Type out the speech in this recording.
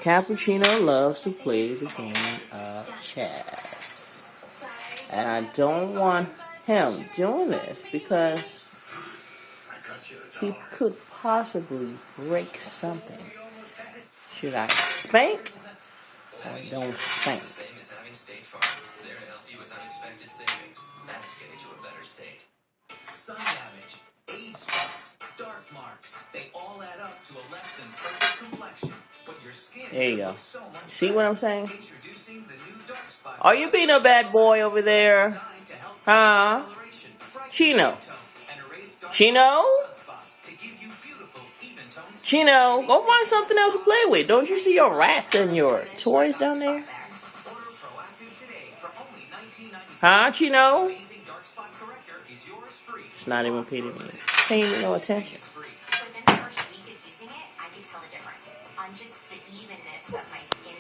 Cappuccino loves to play the game of chess. And I don't want him doing this because he could possibly break something. Should I spank or don't spank? Sun damage, age spots, dark marks, they all add up to a less than perfect complexion. But your skin there you go. So see what I'm saying? Are you being a bad boy over there? Huh? Chino. Chino? Chino, go find something else to play with. Don't you see your rats and your toys down there? Huh, Chino? It's not even paying me no attention.